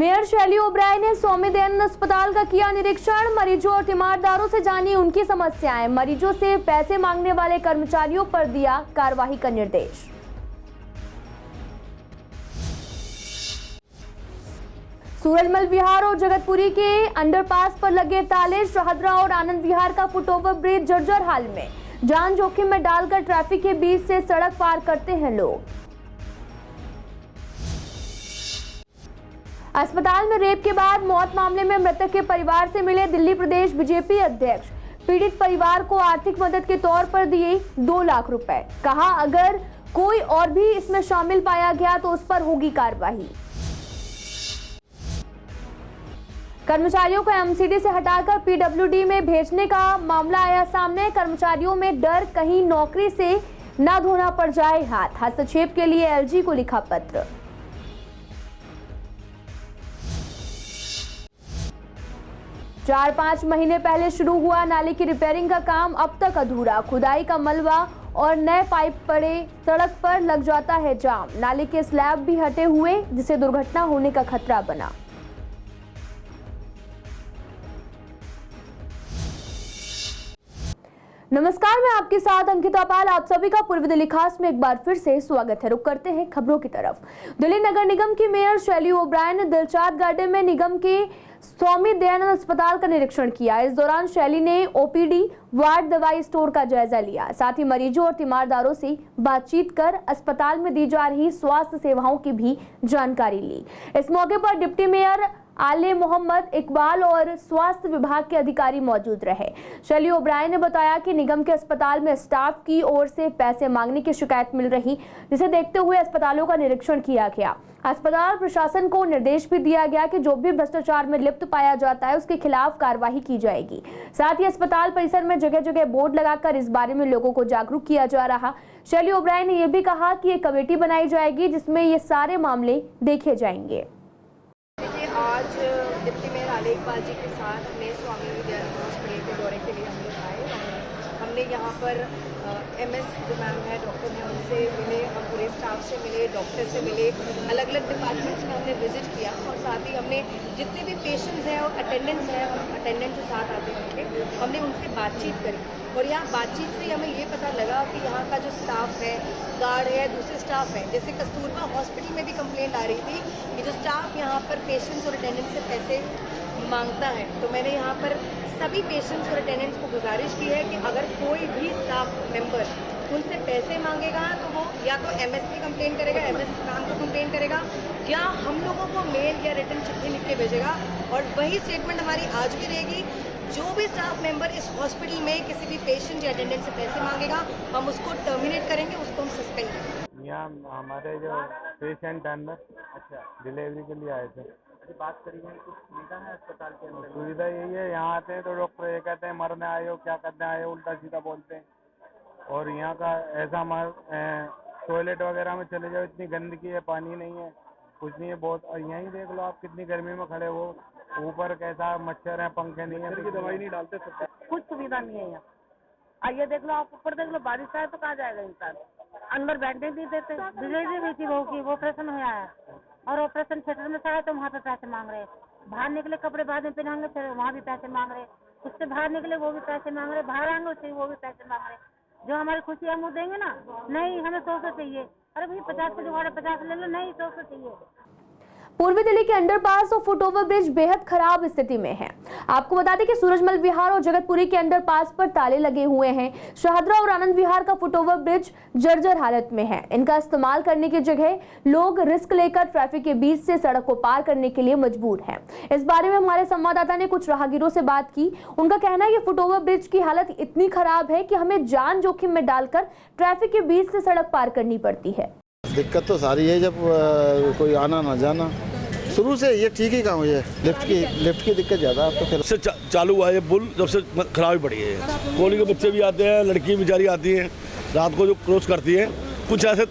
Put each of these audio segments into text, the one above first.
Mayor शैली ओबराय ने स्वामी दयानंद अस्पताल का किया निरीक्षण। मरीजों और तीमारदारों से जानी उनकी समस्याएं। मरीजों से पैसे मांगने वाले कर्मचारियों पर दिया कार्रवाई का निर्देश। सूरजमल विहार और जगतपुरी के अंडरपास पर लगे ताले। शाहदरा और आनंद विहार का फुटओवर ब्रिज जर्जर हाल में। जान जोखिम में डालकर ट्रैफिक के बीच से सड़क पार करते हैं लोग। अस्पताल में रेप के बाद मौत मामले में मृतक के परिवार से मिले दिल्ली प्रदेश बीजेपी अध्यक्ष। पीड़ित परिवार को आर्थिक मदद के तौर पर दिए 2 लाख रुपए। कहा अगर कोई और भी इसमें शामिल पाया गया तो उस पर होगी कार्रवाई। कर्मचारियों को एमसीडी से हटाकर पीडब्ल्यूडी में भेजने का मामला आया सामने। कर्मचारियों में डर कहीं नौकरी से न धोना पड़ जाए हाथ। हस्तक्षेप के लिए एलजी को लिखा पत्र। चार 5 महीने पहले शुरू हुआ नाले की रिपेयरिंग का काम अब तक अधूरा। खुदाई का मलबा और नए पाइप पड़े, सड़क पर लग जाता है जाम। नाले के स्लैब भी हटे हुए जिससे दुर्घटना होने का खतरा बना। नमस्कार, मैं आपके साथ अंकिता पाल। आप सभी का पूर्वी दिल्ली खास में एक बार फिर से स्वागत है। रुक करते हैं खबरों की तरफ। दिल्ली नगर निगम की मेयर शैली ओबराय ने दिलशाद गार्डन में निगम के स्वामी दयानंद अस्पताल का निरीक्षण किया। इस दौरान शैली ने ओपीडी, वार्ड, दवाई स्टोर का जायजा लिया। साथ ही मरीजों और तीमारदारों से बातचीत कर अस्पताल में दी जा रही स्वास्थ्य सेवाओं की भी जानकारी ली। इस मौके पर डिप्टी मेयर आले मोहम्मद इकबाल और स्वास्थ्य विभाग के अधिकारी मौजूद रहे। शैली ओबराय ने बताया कि निगम के अस्पताल में स्टाफ की ओर से पैसे मांगने की शिकायत मिल रही, जिसे देखते हुए अस्पतालों का निरीक्षण किया गया। अस्पताल प्रशासन को निर्देश भी दिया गया कि जो भी भ्रष्टाचार में लिप्त पाया जाता है उसके खिलाफ कार्रवाई की जाएगी। साथ ही अस्पताल परिसर में जगह जगह बोर्ड लगाकर इस बारे में लोगों को जागरूक किया जा रहा। शैली ओबराय ने यह भी कहा कि एक कमेटी बनाई जाएगी जिसमें ये सारे मामले देखे जाएंगे। आज डिप्टी मेयर आले इकबाल जी के साथ हमने स्वामी दयानंद हॉस्पिटल के दौरे के लिए हम लोग आए। हमने यहाँ पर एमएस जो मैम है, डॉक्टर हैं, उनसे मिले, हम पूरे स्टाफ से मिले, डॉक्टर से मिले, अलग अलग डिपार्टमेंट्स में हमने विजिट किया। और साथ ही हमने जितने भी पेशेंट्स हैं और अटेंडेंट जो साथ आते होंगे, हमने उनसे बातचीत करी। और यहाँ बातचीत से हमें ये पता लगा कि यहाँ का जो स्टाफ है, गार्ड है, दूसरे स्टाफ हैं, जैसे कस्तूरबा हॉस्पिटल में भी कंप्लेंट आ रही थी कि जो स्टाफ यहाँ पर पेशेंट्स और अटेंडेंट्स से पैसे मांगता है। तो मैंने यहाँ पर सभी पेशेंट्स और अटेंडेंट्स को गुजारिश की है कि अगर कोई भी स्टाफ मेंबर उनसे पैसे मांगेगा तो वो या तो एमएस की कंप्लेंट करेगा, एमएस काम को कंप्लेंट करेगा, या हम लोगों को मेल या रिटर्न चिट्ठी लिख के भेजेगा। और वही स्टेटमेंट हमारी आज भी रहेगी, जो भी स्टाफ मेंबर इस हॉस्पिटल में किसी भी पेशेंट या अटेंडेंट से पैसे मांगेगा, हम उसको टर्मिनेट करेंगे, उसको हम सस्पेंड करेंगे। यहाँ हमारे जो पेशेंट अंदर डिलीवरी के लिए आए थे, बात करी है, कुछ सुविधा है अस्पताल के अंदर? सुविधा यही है, यहाँ आते हैं तो डॉक्टर ये कहते हैं मरने आए हो, क्या करने आए हो, उल्टा सीधा बोलते हैं। और यहाँ का ऐसा टॉयलेट वगैरह में चले जाओ, इतनी गंदगी है, पानी नहीं है, कुछ नहीं है, बहुत। यहीं देख लो आप कितनी गर्मी में खड़े हो, ऊपर कैसा मच्छर है, पंखे नहीं है, की दवाई नहीं डालते, कुछ सुविधा नहीं है यहाँ। आइए देख लो, आप ऊपर देख लो, बारिश आए तो कहाँ जाएगा इंसान। अंदर बैठने नहीं देते। डिलीवरी हुई थी बहू की, वो ऑपरेशन हुआ है और ऑपरेशन थिएटर में से आए तो वहाँ पे पैसे मांग रहे। बाहर निकले कपड़े बाद में पहनाएंगे, फिर वहाँ भी पैसे मांग रहे। उससे बाहर निकले वो भी पैसे मांग रहे, बाहर आएंगे उससे वो भी पैसे मांग रहे। जो हमारी खुशी हम वो देंगे ना, नहीं हमें 100 चाहिए। अरे भाई 50 का जुगाड़ 50 ले लो, नहीं 100 चाहिए। पूर्वी दिल्ली के अंडरपास और फुटओवर ब्रिज बेहद खराब स्थिति में है। आपको बता दें कि सूरजमल विहार और जगतपुरी के अंडरपास पर ताले लगे हुए हैं। शाहदरा और आनंद विहार का फुटओवर ब्रिज जर्जर हालत में है। इनका इस्तेमाल करने की जगह लोग रिस्क लेकर ट्रैफिक के बीच से सड़क को पार करने के लिए मजबूर हैं। इस बारे में हमारे संवाददाता ने कुछ राहगीरों से बात की। उनका कहना है कि फुटओवर ब्रिज की हालत इतनी खराब है कि हमें जान जोखिम में डालकर ट्रैफिक के बीच से सड़क पार करनी पड़ती है। दिक्कत तो सारी है, जब कोई आना ना जाना। शुरू से ये ठीक ही काम है, लिफ्ट की दिक्कत ज़्यादा है। तो फिर से चालू हुआ है पुल, जब से खराबी पड़ी है। कॉलोनी के बच्चे भी आते हैं, लड़की बेचारी आती हैं रात को जो क्रॉस करती है। कुछ ऐसे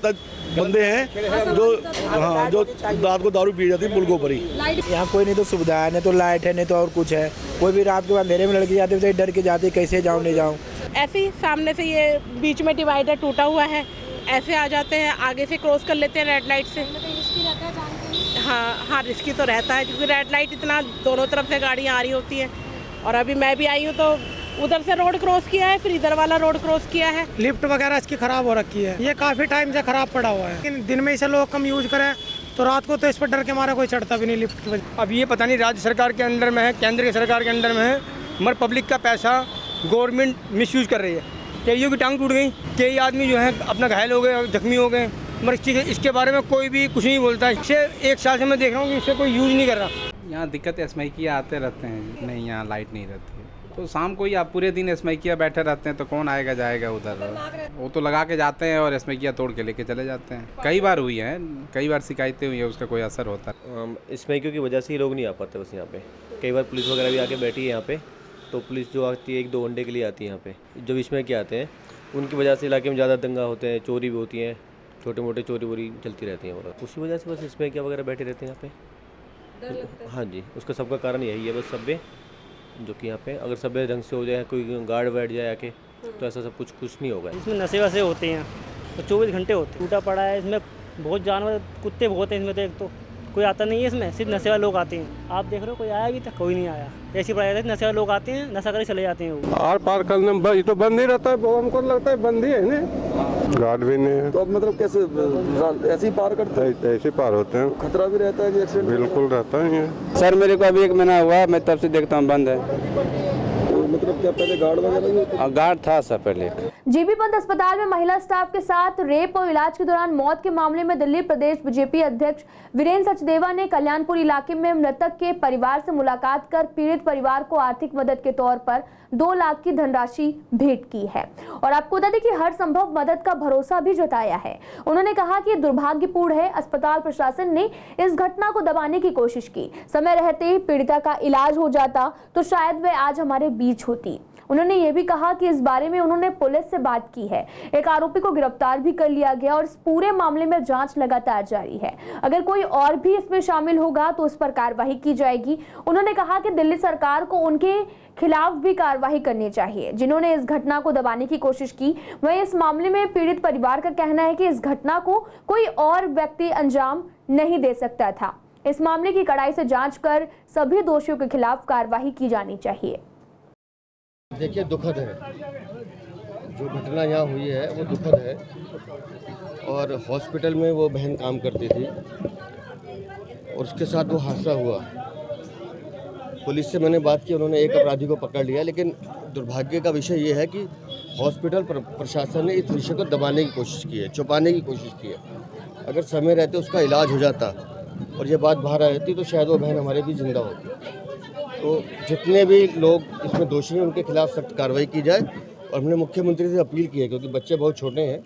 बंदे हैं जो रात को दारू पी जाती है पुल के ऊपर ही। यहाँ कोई नहीं तो सुविधा है, नहीं तो लाइट है, नहीं तो और कुछ है। कोई भी रात के बाद अंधेरे में लड़की जाती है, डर के जाती है कैसे जाऊँ नहीं जाऊँ। ऐसे ही सामने से ये बीच में डिवाइडर टूटा हुआ है, ऐसे आ जाते हैं, आगे से क्रॉस कर लेते हैं रेड लाइट से। हाँ रिस्की तो रहता है, क्योंकि रेड लाइट इतना दोनों तरफ से गाड़ियाँ आ रही होती हैं। और अभी मैं भी आई हूँ तो उधर से रोड क्रॉस किया है, फिर इधर वाला रोड क्रॉस किया है। लिफ्ट वगैरह इसकी खराब हो रखी है, ये काफ़ी टाइम से खराब पड़ा हुआ है, लेकिन दिन में इसे लोग कम यूज़ करें तो रात को तो इस पर डर के मारा कोई चढ़ता भी नहीं लिफ्ट पर। अब ये पता नहीं राज्य सरकार के अंडर में है, केंद्र की सरकार के अंडर में है, मगर पब्लिक का पैसा गवर्नमेंट मिसयूज कर रही है। कईयों की टांग टूट गई, कई आदमी जो है अपना घायल हो गए, जख्मी हो गए, मगर इसके बारे में कोई भी कुछ नहीं बोलता है। इससे 1 साल से मैं देख रहा हूँ कि इससे कोई यूज़ नहीं कर रहा। यहाँ दिक्कत एसमाइकिया आते रहते हैं, नहीं यहाँ लाइट नहीं रहती है, तो शाम को ही आप पूरे दिन एसमाइकिया बैठे रहते हैं, तो कौन आएगा जाएगा उधर। वो तो लगा के जाते हैं और एसमाइकिया तोड़ के लेके चले जाते हैं। कई बार हुई है, कई बार शिकायतें हुई है, उसका कोई असर होता है। एसमाइकियों की वजह से ही लोग नहीं आ पाते बस यहाँ पे। कई बार पुलिस वगैरह भी आके बैठी है यहाँ पे, तो पुलिस जो आती है 1-2 घंटे के लिए आती है यहाँ पे। जब एसमाइकिया आते हैं उनकी वजह से इलाके में ज़्यादा दंगा होते हैं, चोरी भी होती हैं, छोटे मोटे चोरी वोरी चलती रहती हैं, और उसी वजह से बस एसमाइकिया वगैरह बैठे रहते हैं यहाँ पे। हाँ जी, उसका सबका कारण यही है बस सब्बे, जो कि यहाँ पे अगर सब्बे ढंग से हो जाए, कोई गार्ड बैठ जाए आके, तो ऐसा सब कुछ नहीं होगा। इसमें नशे वशे होते हैं तो 24 घंटे होते हैं। टूटा पड़ा है, इसमें बहुत जानवर, कुत्ते बहुत हैं इसमें, तो एक तो कोई आता नहीं है इसमें, सिर्फ नशे वाले लोग आते हैं। आप देख रहे हो कोई आया अभी तक? कोई नहीं आया। ऐसी पढ़ाई है, नशे वाले लोग आते हैं, नशा कर चले जाते हैं। वो आर पार करने में ये तो बंद ही रहता है, हमको लगता है बंद ही है ना, गार्ड भी नहीं है। तो अब मतलब कैसे ऐसे ही पार करते हैं? ऐसे पार होते हैं। खतरा भी रहता है एक्सीडेंट? बिल्कुल रहता है। सर मेरे को अभी 1 महीना हुआ, मैं तब से देखता हूँ बंद है। मतलब क्या पहले गार्ड वगैरह नहीं होते? गार्ड था सर पहले। जीबी पंत अस्पताल में महिला स्टाफ के साथ रेप और इलाज के दौरान मौत के मामले में दिल्ली प्रदेश बीजेपी अध्यक्ष वीरेंद्र सचदेवा ने कल्याणपुर इलाके में मृतक के परिवार से मुलाकात कर पीड़ित परिवार को आर्थिक मदद के तौर पर 2 लाख की धनराशि भेंट की है और आपको बता दें कि हर संभव मदद का भरोसा भी जताया है। उन्होंने कहा कि दुर्भाग्यपूर्ण है, अस्पताल प्रशासन ने इस घटना को दबाने की कोशिश की। समय रहते ही पीड़िता का इलाज हो जाता तो शायद वह आज हमारे बीच होती। उन्होंने ये भी कहा कि इस बारे में उन्होंने पुलिस से बात की है, एक आरोपी को गिरफ्तार भी कर लिया गया और इस पूरे मामले में जांच लगातार जारी है। अगर कोई और भी इसमें शामिल होगा तो उस पर कार्रवाई की जाएगी। उन्होंने कहा कि दिल्ली सरकार को उनके खिलाफ भी कार्रवाई करनी चाहिए जिन्होंने इस घटना को दबाने की कोशिश की। वहीं इस मामले में पीड़ित परिवार का कहना है कि इस घटना को कोई और व्यक्ति अंजाम नहीं दे सकता था। इस मामले की कड़ाई से जांच कर सभी दोषियों के खिलाफ कार्रवाई की जानी चाहिए। देखिए, दुखद है जो घटना यहाँ हुई है, वो दुखद है। और हॉस्पिटल में वो बहन काम करती थी और उसके साथ वो हादसा हुआ। पुलिस से मैंने बात की, उन्होंने एक अपराधी को पकड़ लिया, लेकिन दुर्भाग्य का विषय ये है कि हॉस्पिटल प्रशासन ने इस विषय को दबाने की कोशिश की है, छुपाने की कोशिश की है। अगर समय रहते उसका इलाज हो जाता और ये बात बाहर आ जाती तो शायद वो बहन हमारे भी जिंदा होती। तो जितने भी लोग इसमें दोषी हैं उनके खिलाफ सख्त कार्रवाई की जाए। और हमने मुख्यमंत्री से अपील की है, क्योंकि बच्चे बहुत छोटे हैं,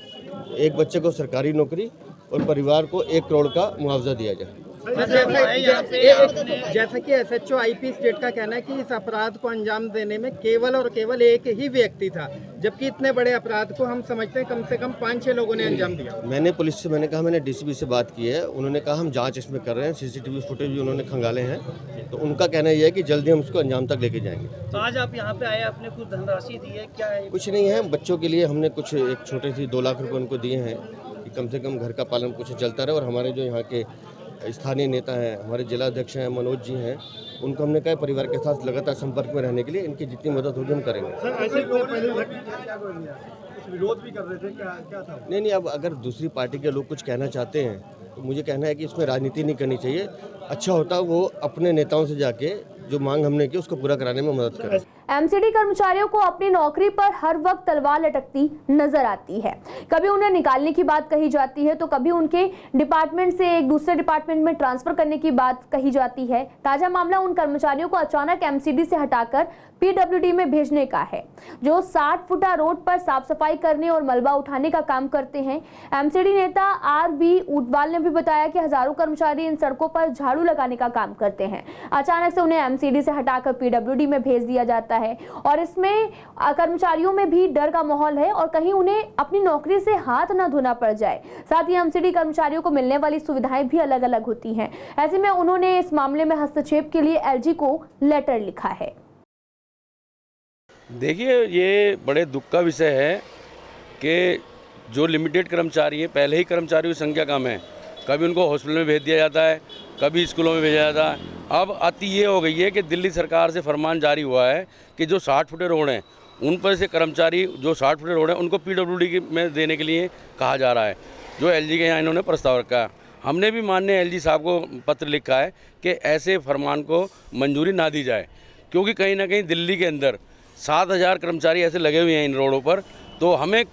एक बच्चे को सरकारी नौकरी और परिवार को 1 करोड़ का मुआवजा दिया जाए। जैसा कि एसएचओ आईपी स्टेट का कहना है कि इस अपराध को अंजाम देने में केवल और केवल एक ही व्यक्ति था, जबकि इतने बड़े अपराध को हम समझते हैं कम से कम 5-6 लोगों ने अंजाम दिया। मैंने पुलिस से मैंने डीसीपी से बात की है, उन्होंने कहा हम जांच इसमें कर रहे हैं, सीसीटीवी फुटेज भी उन्होंने खंगाले हैं, तो उनका कहना यह है कि जल्दी हम उसको अंजाम तक लेके जाएंगे। तो आज आप यहाँ पे आए, आपने कुछ धनराशि दी है क्या है? कुछ नहीं है, बच्चों के लिए हमने कुछ एक छोटी सी 2 लाख रुपये उनको दिए हैं कि कम से कम घर का पालन कुछ चलता रहे। और हमारे जो यहाँ के स्थानीय नेता हैं, हमारे जिला अध्यक्ष हैं मनोज जी हैं, उनको हमने कहा परिवार के साथ लगातार संपर्क में रहने के लिए इनकी जितनी मदद होगी हम करेंगे। सर, ऐसे विरोध भी कर रहे थे, क्या था? नहीं, अब अगर दूसरी पार्टी के लोग कुछ कहना चाहते हैं तो मुझे कहना है कि इसमें राजनीति नहीं करनी चाहिए। अच्छा होता वो अपने नेताओं से जाके जो मांग हमने की उसको पूरा कराने में मदद करें। एमसीडी कर्मचारियों को अपनी नौकरी पर हर वक्त तलवार लटकती नजर आती है। कभी उन्हें निकालने की बात कही जाती है तो कभी उनके डिपार्टमेंट से एक दूसरे डिपार्टमेंट में ट्रांसफर करने की बात कही जाती है। ताजा मामला उन कर्मचारियों को अचानक एमसीडी से हटाकर पीडब्ल्यूडी में भेजने का है, जो 60 फुटा रोड पर साफ सफाई करने और मलबा उठाने का काम करते हैं। एमसीडी नेता आरबी ऊटवाल ने भी बताया कि हजारों कर्मचारी इन सड़कों पर झाड़ू लगाने का काम करते हैं। अचानक से उन्हें एमसीडी से हटाकर पीडब्ल्यूडी में भेज दिया जाता है और इसमें कर्मचारियों में भी डर का माहौल है और कहीं उन्हें अपनी नौकरी से हाथ न धोना पड़ जाए। साथ ही एमसीडी कर्मचारियों को मिलने वाली सुविधाएं भी अलग अलग होती हैं। ऐसे में उन्होंने इस मामले में हस्तक्षेप के लिए एलजी को लेटर लिखा है। देखिए, ये बड़े दुख का विषय है कि जो लिमिटेड कर्मचारी हैं, पहले ही कर्मचारियों की संख्या कम है, कभी उनको हॉस्पिटल में भेज दिया जाता है, कभी स्कूलों में भेजा जाता है। अब अति ये हो गई है कि दिल्ली सरकार से फरमान जारी हुआ है कि जो 60 फुटे रोड हैं उन पर से कर्मचारी जो 60 फुटे रोड हैं उनको PWD में देने के लिए कहा जा रहा है, जो LG के यहाँ इन्होंने प्रस्ताव रखा है। हमने भी माननीय LG साहब को पत्र लिखा है कि ऐसे फरमान को मंजूरी ना दी जाए, क्योंकि कहीं ना कहीं दिल्ली के अंदर 7000 कर्मचारी ऐसे लगे हुए हैं इन रोडों पर। तो हमें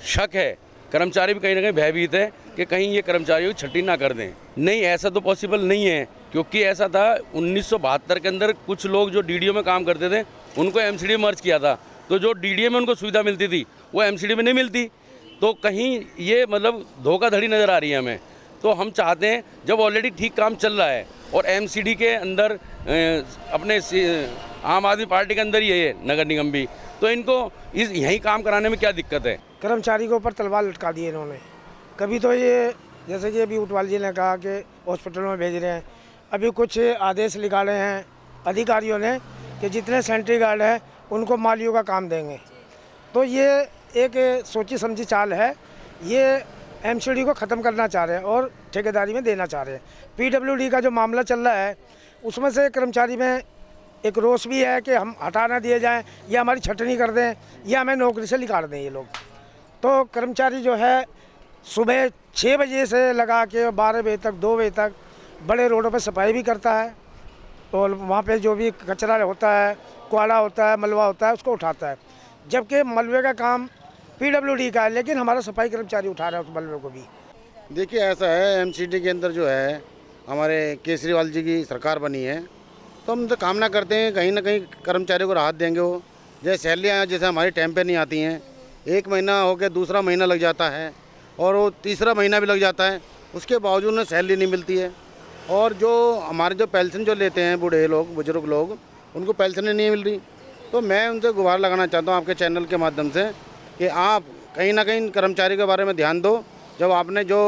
शक है, कर्मचारी भी कहीं ना कहीं भयभीत है कि कहीं ये कर्मचारियों की छुट्टी ना कर दें। नहीं, ऐसा तो पॉसिबल नहीं है, क्योंकि ऐसा था 1972 के अंदर कुछ लोग जो DDO में काम करते थे उनको MCD में मर्ज किया था, तो जो DDO में उनको सुविधा मिलती थी वो MCD में नहीं मिलती। तो कहीं ये मतलब धोखाधड़ी नज़र आ रही है हमें। तो हम चाहते हैं जब ऑलरेडी ठीक काम चल रहा है और MCD के अंदर अपने आम आदमी पार्टी के अंदर ही है नगर निगम भी, तो इनको यही काम कराने में क्या दिक्कत है। कर्मचारी के ऊपर तलवार लटका दी इन्होंने। कभी तो ये जैसे कि अभी उटवाल जी ने कहा कि हॉस्पिटलों में भेज रहे हैं, अभी कुछ आदेश निकाले हैं अधिकारियों ने कि जितने सेंट्री गार्ड हैं उनको मालियों का काम देंगे। तो ये एक सोची समझी चाल है, ये MCD को ख़त्म करना चाह रहे हैं और ठेकेदारी में देना चाह रहे हैं। PWD का जो मामला चल रहा है उसमें से कर्मचारी में एक रोष भी है कि हम हटा ना दिए जाएं या हमारी छटनी कर दें या हमें नौकरी से निकाल दें ये लोग। तो कर्मचारी जो है सुबह 6 बजे से लगा के 12 बजे तक 2 बजे तक बड़े रोडों पर सफाई भी करता है और वहाँ पे जो भी कचरा होता है, कोयला होता है, मलबा होता है, उसको उठाता है। जबकि मलबे का काम PWD का है, लेकिन हमारा सफाई कर्मचारी उठा रहा है उस मलबे को भी। देखिए ऐसा है, MCD के अंदर जो है हमारे केजरीवाल जी की सरकार बनी है, तो हम तो कामना करते हैं कहीं ना कहीं कर्मचारियों को राहत देंगे। वो जैसे सैलरियाँ जैसे हमारी टाइम पे नहीं आती हैं, 1 महीना हो के दूसरा महीना लग जाता है और वो तीसरा महीना भी लग जाता है, उसके बावजूद में सैलरी नहीं मिलती है। और जो हमारे जो पेंशन जो लेते हैं बूढ़े लोग, बुजुर्ग लोग, उनको पेंशन नहीं मिल रही। तो मैं उनसे गुहार लगाना चाहता हूँ आपके चैनल के माध्यम से कि आप कहीं ना कहीं कर्मचारी के बारे में ध्यान दो। जब आपने जो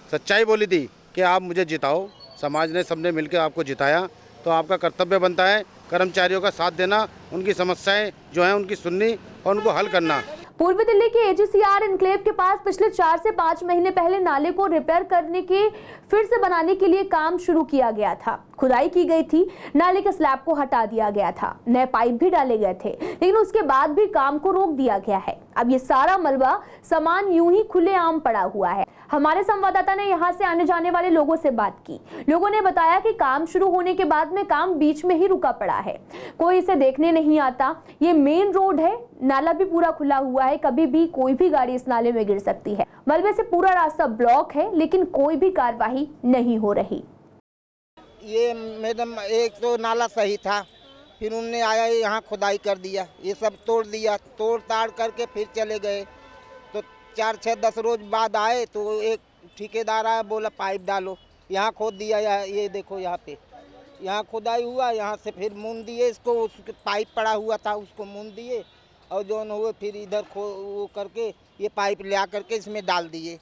सच्चाई बोली थी कि आप मुझे जिताओ, समाज ने सबने मिलकर आपको जिताया, तो आपका कर्तव्य बनता है कर्मचारियों का साथ देना, उनकी समस्याएं जो हैं उनकी सुननी और उनको हल करना। पूर्वी दिल्ली के AGCR एन्क्लेव के पास पिछले 4 से 5 महीने पहले नाले को रिपेयर करने के फिर से बनाने के लिए काम शुरू किया गया था। खुदाई की गई थी, नाले के स्लैब को हटा दिया गया था, नए पाइप भी डाले गए थे, लेकिन उसके बाद भी काम को रोक दिया गया है। अब ये सारा मलबा सामान यूं ही खुलेआम पड़ा हुआ है। हमारे संवाददाता ने यहाँ से आने जाने वाले लोगों से बात की। लोगों ने बताया कि काम शुरू होने के बाद में काम बीच में ही रुका पड़ा है, कोई इसे देखने नहीं आता। ये मेन रोड है, नाला भी पूरा खुला हुआ है, कभी भी कोई भी गाड़ी इस नाले में गिर सकती है। मलबे से पूरा रास्ता ब्लॉक है, लेकिन कोई भी कार्रवाई नहीं हो रही। ये मैडम एक तो नाला सही था, फिर उनने आया यहाँ खुदाई कर दिया, ये सब तोड़ दिया, तोड़ ताड़ करके फिर चले गए। तो 4, 6, 10 रोज बाद आए तो एक ठेकेदार आया, बोला पाइप डालो, यहाँ खोद दिया। ये देखो यहाँ पे, यहाँ खुदाई हुआ, यहाँ से फिर मून दिए इसको, उसके पाइप पड़ा हुआ था उसको मून दिए और जो न हुए फिर इधर वो करके ये पाइप ले करके इसमें डाल दिए।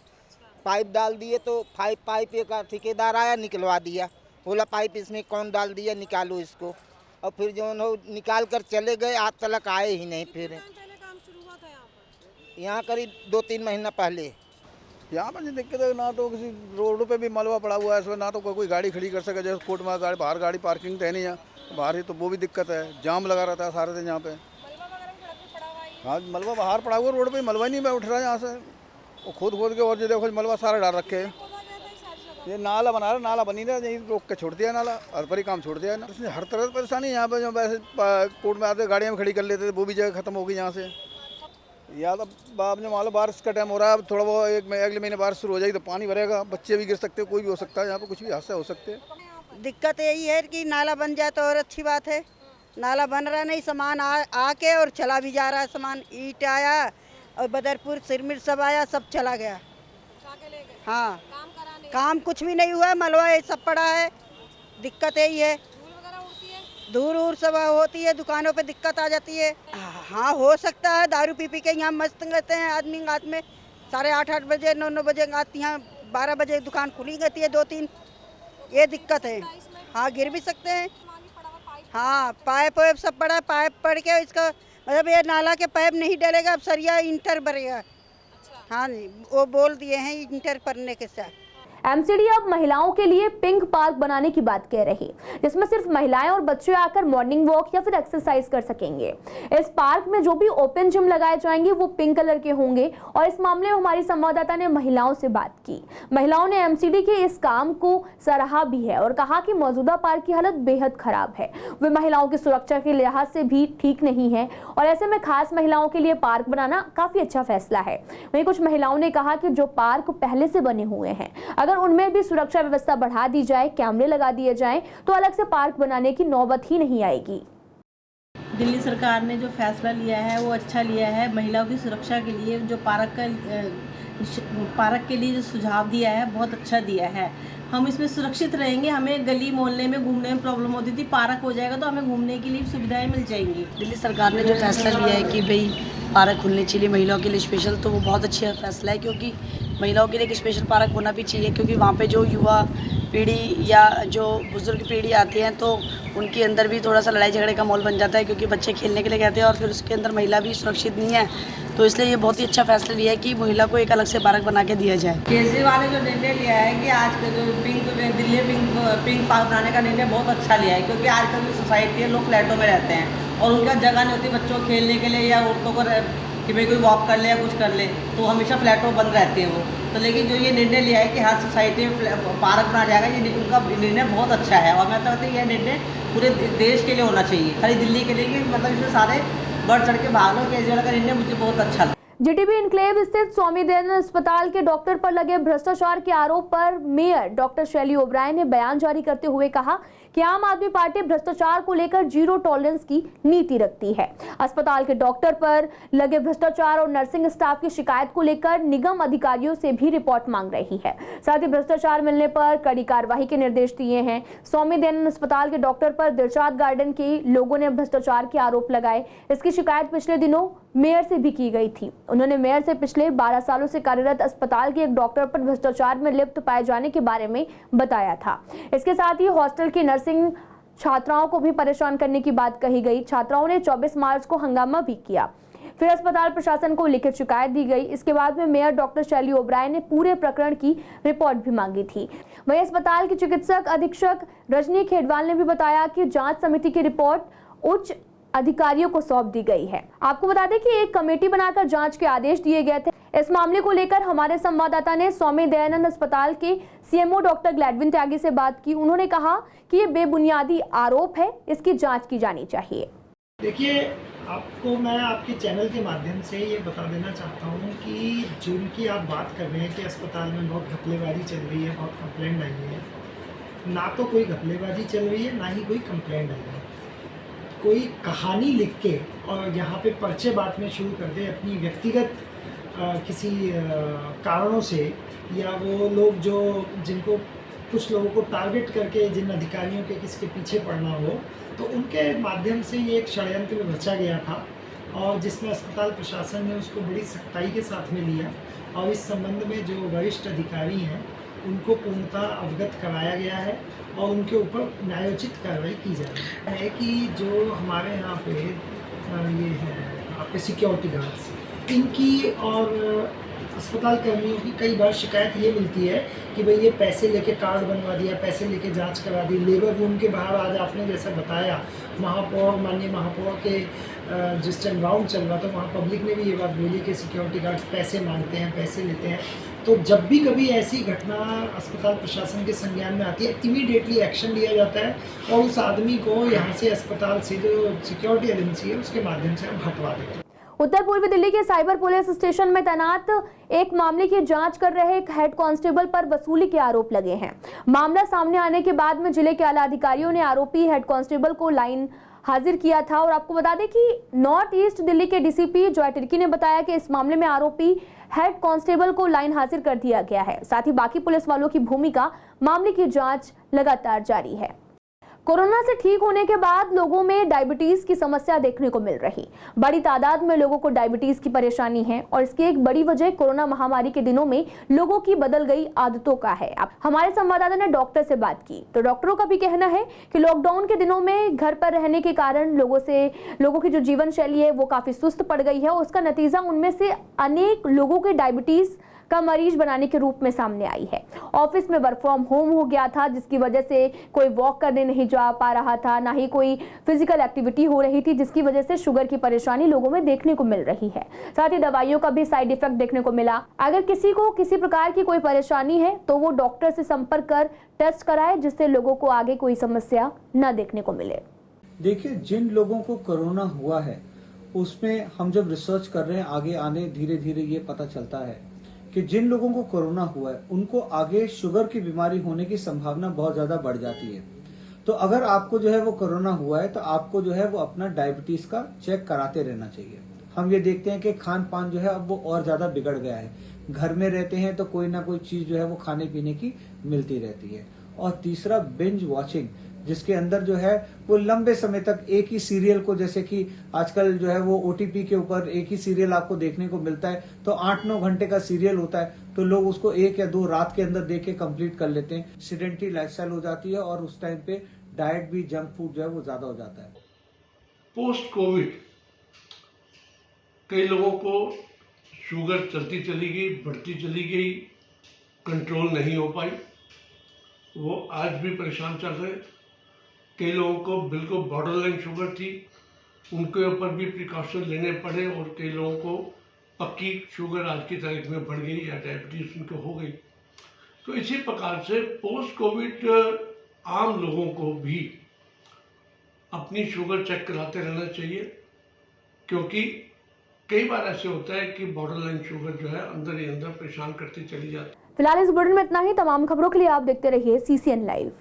पाइप डाल दिए तो पाइप एक ठेकेदार आया, निकलवा दिया, बोला पाइप इसमें कौन डाल दिया, निकालो इसको। और फिर जो न निकाल कर चले गए, आज तक आए ही नहीं। फिर यहाँ करीब 2-3 महीना पहले यहाँ पर दिक्कत है, ना तो किसी रोडों पे भी मलबा पड़ा हुआ है, इसमें ना तो कोई गाड़ी खड़ी कर सके। जैसे कोर्ट में गाड़ी बाहर गाड़ी पार्किंग तो है नहीं, यहाँ बाहर ही, तो वो भी दिक्कत है। जाम लगा रहता है सारे दिन यहाँ पे। हाँ, मलबा बाहर पड़ा हुआ, रोड पे मलबा ही नहीं उठ रहा है यहाँ से। वो खोद के, और जो देखो मलबा सारा डाल रखे है। ये नाला बना रहा, नाला बनी रहा, यहीं रोक के छोड़ दिया नाला, हर पर ही काम छोड़ दिया ना। इसमें हर तरह की परेशानी यहाँ पे। जो वैसे कोर्ट में आते गाड़ियाँ में खड़ी कर लेते थे, वो भी जगह खत्म हो गई यहाँ से। या तो आप जो मान लो बारिश का टाइम हो रहा है, अब थोड़ा वो अगले महीने बारिश शुरू हो जाएगी तो पानी भरेगा, बच्चे भी गिर सकते हैं, कोई भी हो सकता है, यहाँ पे कुछ भी हादसा हो सकते हैं। दिक्कत यही है कि नाला बन जाए तो और अच्छी बात है। नाला बन रहा नहीं, सामान आके और चला भी जा रहा है। सामान ईंट आया और बदरपुर सिरमिर सब आया, सब चला गया। हाँ, काम कुछ भी नहीं हुआ है, मलबा ये सब पड़ा है। दिक्कत यही है, धूल सब होती है, दुकानों पे दिक्कत आ जाती है। हाँ, हो सकता है, दारू पी के यहाँ मस्त रहते हैं आदमी। रात में 8:30 बजे 9 बजे यहाँ 12 बजे दुकान खुली रहती है 2-3। ये दिक्कत है। हाँ, गिर भी सकते हैं। हाँ, पाइप सब पड़ा है, पाइप पड़ के इसका मतलब ये नाला के पाइप नहीं डलेगा, अब सरिया इंटर भरेगा। हाँ जी, वो बोल दिए हैं इंटर भरने के साथ। एमसीडी अब महिलाओं के लिए पिंक पार्क बनाने की बात कह रही, जिसमें सिर्फ महिलाएं और बच्चे आकर मॉर्निंग वॉक या फिर एक्सरसाइज कर सकेंगे। इस पार्क में जो भी ओपन जिम लगाए जाएंगे वो पिंक कलर के होंगे। और इस मामले में हमारी संवाददाता ने महिलाओं से बात की। महिलाओं ने एमसीडी के इस काम को सराहा भी है और कहा कि मौजूदा पार्क की हालत बेहद खराब है, वे महिलाओं की सुरक्षा के लिहाज से भी ठीक नहीं है और ऐसे में खास महिलाओं के लिए पार्क बनाना काफी अच्छा फैसला है। वहीं कुछ महिलाओं ने कहा कि जो पार्क पहले से बने हुए हैं, अगर उनमें भी सुरक्षा व्यवस्था बढ़ा दी जाए, कैमरे लगा दिए जाएं, तो अलग से पार्क बनाने की नौबत ही नहीं आएगी। दिल्ली सरकार ने जो फैसला लिया है वो अच्छा लिया है। महिलाओं की सुरक्षा के लिए जो पार्क के लिए जो सुझाव दिया है बहुत अच्छा दिया है। हम इसमें सुरक्षित रहेंगे। हमें गली मोहल्ले में घूमने में प्रॉब्लम होती थी, पार्क हो जाएगा तो हमें घूमने के लिए सुविधाएं मिल जाएंगी। दिल्ली सरकार ने जो फैसला लिया है कि भाई पार्क खुलने चाहिए महिलाओं के लिए स्पेशल, तो वो बहुत अच्छा फैसला है, क्योंकि महिलाओं के लिए एक स्पेशल पार्क होना भी चाहिए, क्योंकि वहाँ पे जो युवा पीढ़ी या जो बुजुर्ग पीढ़ी आती हैं तो उनके अंदर भी थोड़ा सा लड़ाई झगड़े का माहौल बन जाता है, क्योंकि बच्चे खेलने के लिए कहते हैं और फिर उसके अंदर महिला भी सुरक्षित नहीं है। तो इसलिए ये बहुत ही अच्छा फैसला लिया है कि महिला को एक अलग से पार्क बना के दिया जाए। केजरीवाल ने जो निर्णय लिया है कि आज का जो दिल्ली पिंक पार्क बनाने का निर्णय बहुत अच्छा लिया है, क्योंकि आजकल जो सोसाइटी है लोग फ्लैटों में रहते हैं और उनका जगह नहीं होती बच्चों को खेलने के लिए या औरतों को कि भाई कोई वॉक कर ले या कुछ कर ले, तो हमेशा फ्लैटों बंद रहते हैं वो। तो लेकिन जो ये निर्णय लिया है कि हर सोसाइटी में पार्क बना जाएगा, ये उनका निर्णय बहुत अच्छा है। और मैं तो कहती हूँ यह निर्णय पूरे देश के लिए होना चाहिए, खाली दिल्ली के लिए कि मतलब इसमें सारे बढ़ चढ़ के भाग लो। केजरीवाल का निर्णय मुझे बहुत अच्छा लगा। जीटीबी इनक्लेव स्थित स्वामी दयानंद अस्पताल के डॉक्टर पर लगे भ्रष्टाचार के आरोप पर मेयर डॉक्टर शैली ओब्रायन ने बयान जारी करते हुए कहा कि आम आदमी पार्टी भ्रष्टाचार को लेकर जीरो टॉलरेंस की नीति रखती है। अस्पताल के डॉक्टर पर लगे भ्रष्टाचार और नर्सिंग स्टाफ की शिकायत को लेकर निगम अधिकारियों से भी रिपोर्ट मांग रही है। साथ ही भ्रष्टाचार मिलने पर कड़ी कार्रवाई के निर्देश दिए हैं। स्वामी दयानंद अस्पताल के डॉक्टर पर दिलशाद गार्डन के लोगों ने भ्रष्टाचार के आरोप लगाए। इसकी शिकायत पिछले दिनों मेयर से भी की गई थी। उन्होंने मेयर से पिछले 12 सालों से कार्यरत अस्पताल के एक डॉक्टर पर भ्रष्टाचार में लिप्त पाए जाने के बारे में बताया था। इसके साथ ही हॉस्टल की नर्सिंग छात्राओं को भी परेशान करने की बात कही गई। छात्राओं ने 24 मार्च को हंगामा भी किया, फिर अस्पताल प्रशासन को लिखित शिकायत दी गई। इसके बाद में मेयर डॉक्टर शैली ओब्रायन ने पूरे प्रकरण की रिपोर्ट भी मांगी थी। वहीं अस्पताल की चिकित्सक अधीक्षक रजनी खेडवाल ने भी बताया कि जांच समिति की रिपोर्ट उच्च अधिकारियों को सौंप दी गई है। आपको बता दें कि एक कमेटी बनाकर जांच के आदेश दिए गए थे। इस मामले को लेकर हमारे संवाददाता ने स्वामी दयानंद अस्पताल के सीएमओ डॉक्टर ग्लैडविन त्यागी से बात की। उन्होंने कहा कि ये बेबुनियादी आरोप है, इसकी जांच की जानी चाहिए। देखिए, आपको मैं आपके चैनल के माध्यम से ये बता देना चाहता हूँ कि जिनकी आप बात कर रहे हैं कि अस्पताल में बहुत घपलेबाजी चल रही है, बहुत कंप्लेंट आई है, ना तो कोई घपलेबाजी चल रही है, ना ही कोई कंप्लेंट आई है। कोई कहानी लिख के और यहाँ पे पर्चे बांटने शुरू कर दे अपनी व्यक्तिगत किसी कारणों से, या वो लोग जो जिनको कुछ लोगों को टारगेट करके जिन अधिकारियों के किसके पीछे पड़ना हो, तो उनके माध्यम से ये एक षड्यंत्र रचा गया था और जिसमें अस्पताल प्रशासन ने उसको बड़ी सख्ताई के साथ में लिया और इस संबंध में जो वरिष्ठ अधिकारी हैं उनको पूर्णतः अवगत कराया गया है और उनके ऊपर न्यायोचित कार्रवाई की जा रही है। कि जो हमारे यहाँ पे ये है आपके सिक्योरिटी गार्ड्स, इनकी और अस्पताल कर्मियों की कई बार शिकायत ये मिलती है कि भाई ये पैसे लेके कार्ड बनवा दिया, पैसे लेके जांच करा दी। लेबर रूम के बाहर आज आपने जैसा बताया, माननीय महापौर के जिस टाइम राउंड चल रहा था वहाँ पब्लिक ने भी ये बात बोली कि सिक्योरिटी गार्ड्स पैसे मांगते हैं, पैसे लेते हैं। तो जब भी कभी ऐसी घटना अस्पताल प्रशासन के संज्ञान में आती है, इमीडिएटली एक्शन लिया जाता है और उस आदमी को यहाँ से अस्पताल से जो सिक्योरिटी एजेंसी है उसके माध्यम से हम हटवा देते हैं। उत्तर पूर्वी दिल्ली के साइबर पुलिस स्टेशन में तैनात एक मामले की जांच कर रहे एक हेड कांस्टेबल पर वसूली के आरोप लगे हैं। मामला सामने आने के बाद में जिले के आला अधिकारियों ने आरोपी हेड कांस्टेबल को लाइन हाजिर किया था। और आपको बता दें कि नॉर्थ ईस्ट दिल्ली के डीसीपी जॉय तिर्की ने बताया कि इस मामले में आरोपी हेड कांस्टेबल को लाइन हाजिर कर दिया गया है। साथ ही बाकी पुलिस वालों की भूमिका, मामले की जांच लगातार जारी है। कोरोना से ठीक होने के बाद लोगों में डायबिटीज की समस्या देखने को मिल रही। बड़ी तादाद में लोगों को डायबिटीज की परेशानी है और इसकी एक बड़ी वजह कोरोना महामारी के दिनों में लोगों की बदल गई आदतों का है। अब हमारे संवाददाता ने डॉक्टर से बात की तो डॉक्टरों का भी कहना है कि लॉकडाउन के दिनों में घर पर रहने के कारण लोगों की जो जीवन शैली है वो काफी सुस्त पड़ गई है। उसका नतीजा उनमें से अनेक लोगों के डायबिटीज का मरीज बनाने के रूप में सामने आई है। ऑफिस में वर्क फ्रॉम होम हो गया था, जिसकी वजह से कोई वॉक करने नहीं जा पा रहा था, ना ही कोई फिजिकल एक्टिविटी हो रही थी, जिसकी वजह से शुगर की परेशानी लोगों में देखने को मिल रही है। साथ ही दवाइयों का भी साइड इफेक्ट देखने को मिला। अगर किसी को किसी प्रकार की कोई परेशानी है तो वो डॉक्टर से संपर्क कर टेस्ट कराए, जिससे लोगों को आगे कोई समस्या न देखने को मिले। देखिए, जिन लोगों को कोरोना हुआ है उसमें हम जब रिसर्च कर रहे हैं, आगे आने धीरे धीरे ये पता चलता है कि जिन लोगों को कोरोना हुआ है उनको आगे शुगर की बीमारी होने की संभावना बहुत ज्यादा बढ़ जाती है। तो अगर आपको जो है वो कोरोना हुआ है तो आपको जो है वो अपना डायबिटीज का चेक कराते रहना चाहिए। हम ये देखते हैं कि खान पान जो है अब वो और ज्यादा बिगड़ गया है। घर में रहते हैं तो कोई ना कोई चीज जो है वो खाने पीने की मिलती रहती है। और तीसरा, बिंज वॉचिंग, जिसके अंदर जो है वो लंबे समय तक एक ही सीरियल को, जैसे कि आजकल जो है वो OTP के ऊपर एक ही सीरियल आपको देखने को मिलता है, तो 8-9 घंटे का सीरियल होता है, तो लोग उसको 1 या 2 रात के अंदर देख के कंप्लीट कर लेते हैं। सीडेंटरी लाइफस्टाइल हो जाती है और उस टाइम पे डाइट भी, जंक फूड जो है वो ज्यादा हो जाता है। पोस्ट कोविड कई लोगों को शुगर चलती चली गई, बढ़ती चली गई, कंट्रोल नहीं हो पाई, वो आज भी परेशान चल रहे। कई लोगों को बिल्कुल बॉर्डरलाइन शुगर थी, उनके ऊपर भी प्रिकॉशन लेने पड़े, और कई लोगों को पक्की शुगर आज की तारीख में बढ़ गई या डायबिटीज उनको हो गई। तो इसी प्रकार से पोस्ट कोविड आम लोगों को भी अपनी शुगर चेक कराते रहना चाहिए, क्योंकि कई बार ऐसे होता है कि बॉर्डरलाइन शुगर जो है अंदर ही अंदर परेशान करती चली जाती है। फिलहाल इस बुलेटिन में इतना ही। तमाम खबरों के लिए आप देखते रहिए CCN लाइव।